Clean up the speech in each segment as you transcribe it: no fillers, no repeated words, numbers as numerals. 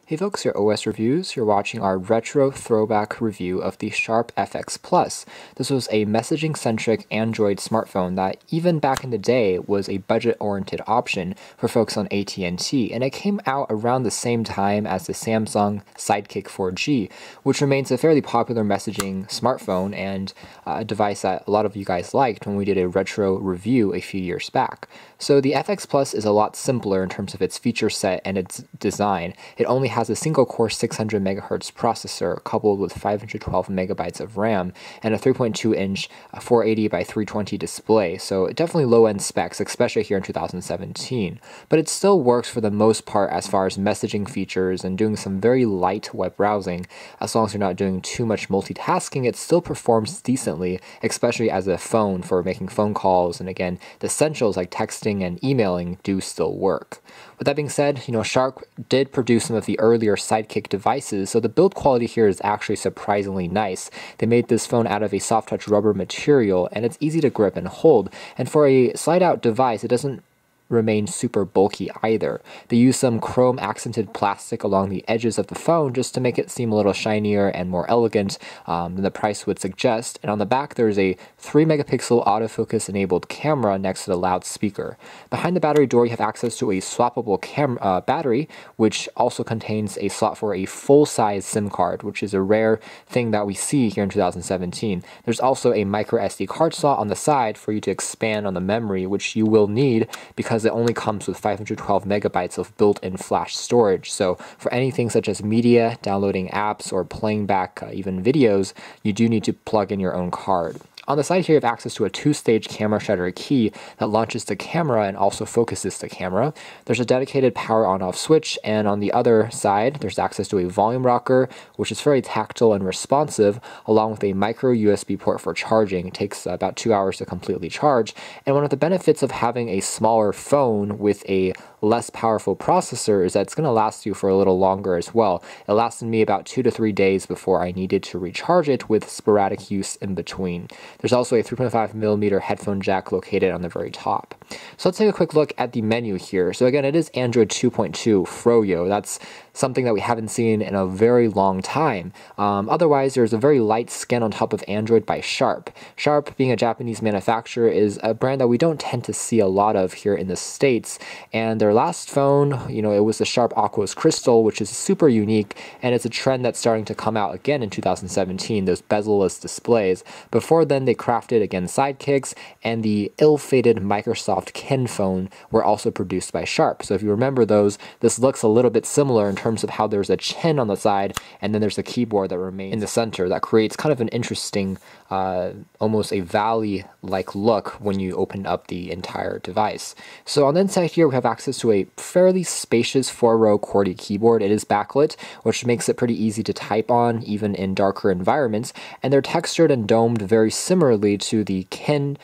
Hey folks, your OS Reviews. You're watching our retro throwback review of the Sharp FX Plus. This was a messaging-centric Android smartphone that even back in the day was a budget-oriented option for folks on AT&T, and it came out around the same time as the Samsung Sidekick 4G, which remains a fairly popular messaging smartphone and a device that a lot of you guys liked when we did a retro review a few years back. So the FX Plus is a lot simpler in terms of its feature set and its design. It only has a single-core 600 MHz processor coupled with 512 megabytes of RAM and a 3.2-inch 480 by 320 display, so definitely low-end specs, especially here in 2017. But it still works for the most part as far as messaging features and doing some very light web browsing. As long as you're not doing too much multitasking, it still performs decently, especially as a phone for making phone calls, and again, the essentials like texting and emailing do still work. With that being said, Sharp did produce some of the earlier Sidekick devices, so the build quality here is actually surprisingly nice. They made this phone out of a soft touch rubber material, and it's easy to grip and hold. And for a slide-out device, it doesn't remain super bulky either. They use some chrome accented plastic along the edges of the phone just to make it seem a little shinier and more elegant than the price would suggest. And on the back there's a 3 megapixel autofocus enabled camera next to the loudspeaker. Behind the battery door you have access to a swappable battery, which also contains a slot for a full-size SIM card, which is a rare thing that we see here in 2017. There's also a micro SD card slot on the side for you to expand on the memory, which you will need because it only comes with 512 megabytes of built-in flash storage. So for anything such as media, downloading apps, or playing back even videos, you do need to plug in your own card. On the side here, you have access to a 2-stage camera shutter key that launches the camera and also focuses the camera. There's a dedicated power on-off switch, and on the other side, there's access to a volume rocker, which is very tactile and responsive, along with a micro USB port for charging. It takes about 2 hours to completely charge, and one of the benefits of having a smaller phone with a less powerful processor is that it's going to last you for a little longer as well. It lasted me about 2 to 3 days before I needed to recharge it with sporadic use in between. There's also a 3.5mm headphone jack located on the very top. So let's take a quick look at the menu here. So again, it is Android 2.2 Froyo. That's something that we haven't seen in a very long time. Otherwise, there's a very light skin on top of Android by Sharp. Sharp, being a Japanese manufacturer, is a brand that we don't tend to see a lot of here in the States. And their last phone, it was the Sharp Aquos Crystal, which is super unique, and it's a trend that's starting to come out again in 2017, those bezel-less displays. Before then, they crafted, again, Sidekicks, and the ill-fated Microsoft Ken phone were also produced by Sharp. So if you remember those, this looks a little bit similar in terms of how there's a chin on the side and then there's a keyboard that remains in the center that creates kind of an interesting, almost a valley-like look when you open up the entire device. So on the inside here we have access to a fairly spacious 4-row QWERTY keyboard. It is backlit, which makes it pretty easy to type on even in darker environments, and they're textured and domed very similarly to the Ken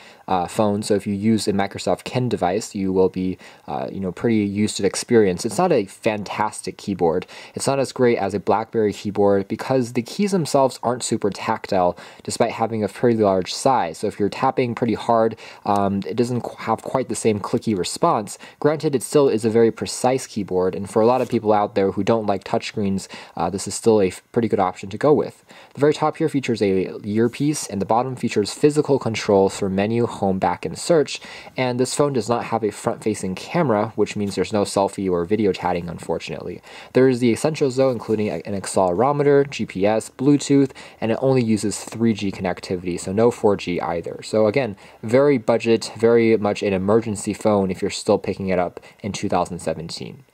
phone. So if you use a Microsoft Ken device, you will be pretty used to the experience. It's not a fantastic keyboard. It's not as great as a BlackBerry keyboard because the keys themselves aren't super tactile despite having a pretty large size. So if you're tapping pretty hard, it doesn't have quite the same clicky response. Granted, it still is a very precise keyboard, and for a lot of people out there who don't like touchscreens, this is still a pretty good option to go with. The very top here features a earpiece, and the bottom features physical controls for menu, home, back, and search. And this phone does not have a front-facing camera, which means there's no selfie or video chatting, unfortunately. There is the essentials though, including an accelerometer, GPS, Bluetooth, and it only uses 3G connectivity, so no 4G either. So again, very budget, very much an emergency phone if you're still picking it up in 2017.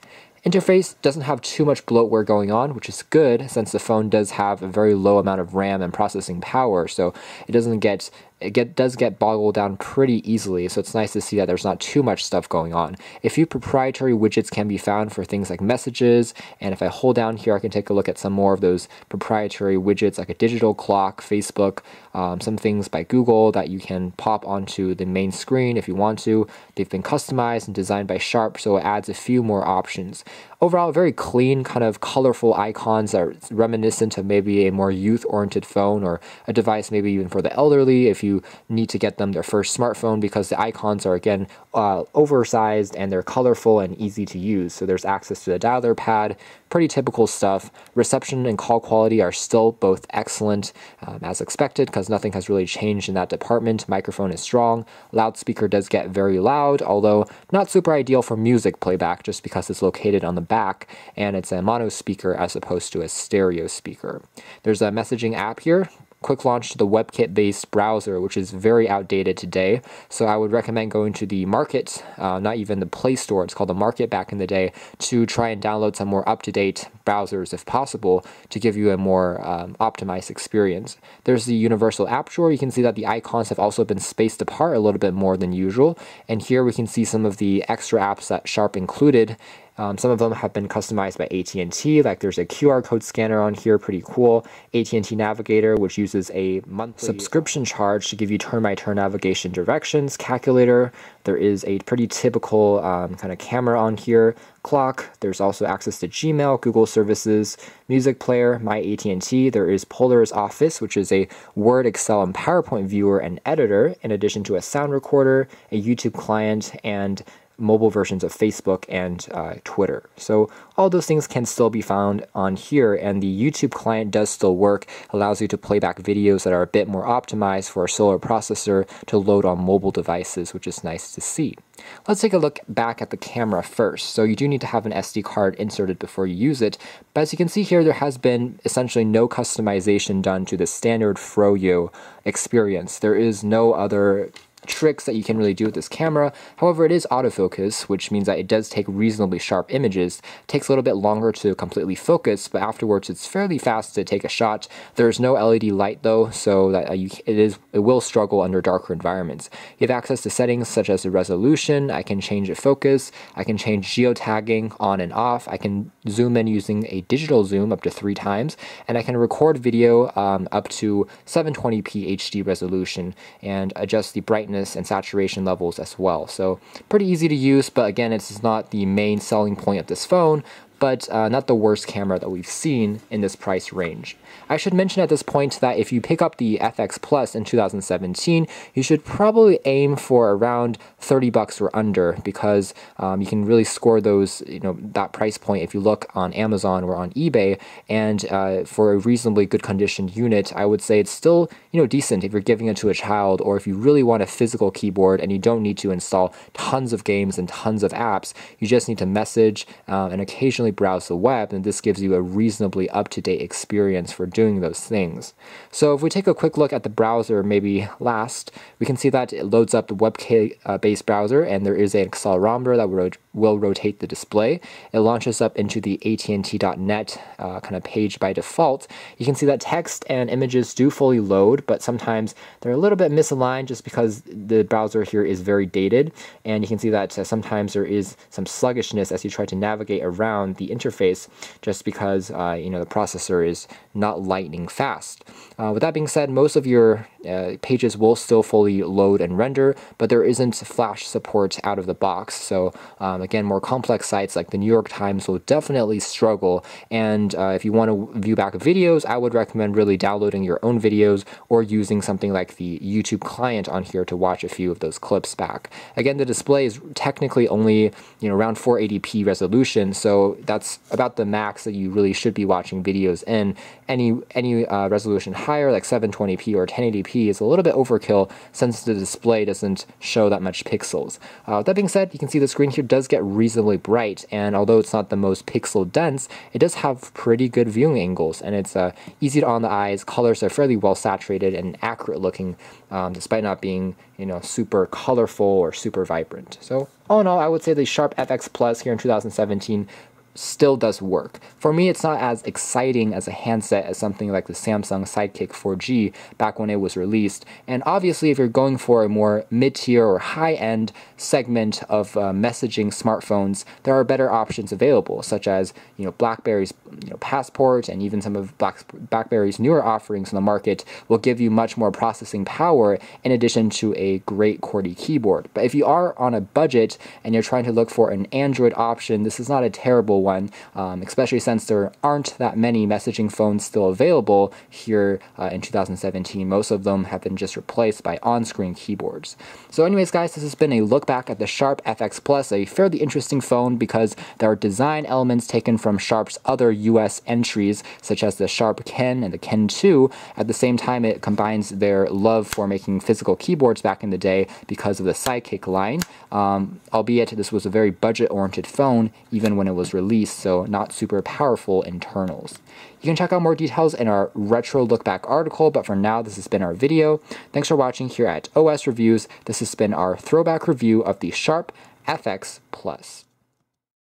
Interface doesn't have too much bloatware going on, which is good since the phone does have a very low amount of RAM and processing power, so it does get boggled down pretty easily, so it's nice to see that there's not too much stuff going on. A few proprietary widgets can be found for things like messages, and if I hold down here I can take a look at some more of those proprietary widgets like a digital clock, Facebook, some things by Google that you can pop onto the main screen if you want to. They've been customized and designed by Sharp, so it adds a few more options. Overall, very clean, kind of colorful icons that are reminiscent of maybe a more youth-oriented phone or a device maybe even for the elderly if you who need to get them their first smartphone because the icons are, again, oversized and they're colorful and easy to use. So there's access to the dialer pad, pretty typical stuff. Reception and call quality are still both excellent, as expected, because nothing has really changed in that department. Microphone is strong. Loudspeaker does get very loud, although not super ideal for music playback just because it's located on the back and it's a mono speaker as opposed to a stereo speaker. There's a messaging app here. Quick launch to the WebKit-based browser, which is very outdated today. So I would recommend going to the Market, not even the Play Store, it's called the Market back in the day, to try and download some more up-to-date browsers if possible to give you a more optimized experience. There's the Universal App Drawer. You can see that the icons have also been spaced apart a little bit more than usual. And here we can see some of the extra apps that Sharp included. Some of them have been customized by AT&T, like there's a QR code scanner on here, pretty cool. AT&T Navigator, which uses a monthly subscription charge to give you turn-by-turn navigation directions. Calculator, there is a pretty typical kind of camera on here. Clock, there's also access to Gmail, Google services, music player, My AT&T. There is Polaris Office, which is a Word, Excel, and PowerPoint viewer and editor, in addition to a sound recorder, a YouTube client, and mobile versions of Facebook and Twitter. So all those things can still be found on here, and the YouTube client does still work, allows you to play back videos that are a bit more optimized for a slower processor to load on mobile devices, which is nice to see. Let's take a look back at the camera first. So you do need to have an SD card inserted before you use it, but as you can see here, there has been essentially no customization done to the standard Froyo experience. There is no other tricks that you can really do with this camera. However, it is autofocus, which means that it does take reasonably sharp images. It takes a little bit longer to completely focus, but afterwards it's fairly fast to take a shot. There's no LED light though, so that it will struggle under darker environments. You have access to settings such as the resolution. I can change the focus. I can change geotagging on and off. I can zoom in using a digital zoom up to 3 times, and I can record video up to 720p HD resolution and adjust the brightness and saturation levels as well. So pretty easy to use, but again, it's not the main selling point of this phone, but not the worst camera that we've seen in this price range. I should mention at this point that if you pick up the FX Plus in 2017, you should probably aim for around $30 or under, because you can really score those, that price point if you look on Amazon or on eBay. And for a reasonably good conditioned unit, I would say it's still, decent if you're giving it to a child, or if you really want a physical keyboard and you don't need to install tons of games and tons of apps. You just need to message and occasionally browse the web, and this gives you a reasonably up-to-date experience for doing those things. So if we take a quick look at the browser maybe last, we can see that it loads up the WebKit-based browser, and there is an accelerometer that will rotate the display. It launches up into the AT&T.net kind of page by default. You can see that text and images do fully load, but sometimes they're a little bit misaligned just because the browser here is very dated, and you can see that sometimes there is some sluggishness as you try to navigate around the interface just because the processor is not lightning fast. With that being said, most of your pages will still fully load and render, but there isn't Flash support out of the box. So again, more complex sites like the New York Times will definitely struggle. And if you want to view back videos, I would recommend really downloading your own videos or using something like the YouTube client on here to watch a few of those clips back. Again, the display is technically only around 480p resolution, so that's about the max that you really should be watching videos in. Any resolution higher, like 720p or 1080p, is a little bit overkill since the display doesn't show that much pixels. That being said, you can see the screen here does get reasonably bright, and although it's not the most pixel dense, it does have pretty good viewing angles, and it's easy to on the eyes. Colors are fairly well saturated and accurate looking, despite not being super colorful or super vibrant. So all in all, I would say the Sharp FX Plus here in 2017 still does work. For me, it's not as exciting as a handset as something like the Samsung Sidekick 4G back when it was released. And obviously, if you're going for a more mid-tier or high-end segment of messaging smartphones, there are better options available, such as BlackBerry's Passport, and even some of BlackBerry's newer offerings in the market will give you much more processing power in addition to a great QWERTY keyboard. But if you are on a budget and you're trying to look for an Android option, this is not a terrible one, especially since there aren't that many messaging phones still available here in 2017. Most of them have been just replaced by on-screen keyboards. So anyways, guys, this has been a look back at the Sharp FX Plus, a fairly interesting phone because there are design elements taken from Sharp's other US entries, such as the Sharp Ken and the Ken 2. At the same time, it combines their love for making physical keyboards back in the day because of the Sidekick line, albeit this was a very budget-oriented phone even when it was released, so not super powerful internals. You can check out more details in our retro look back article, but for now, this has been our video. Thanks for watching here at OS Reviews. This has been our throwback review of the Sharp FX Plus.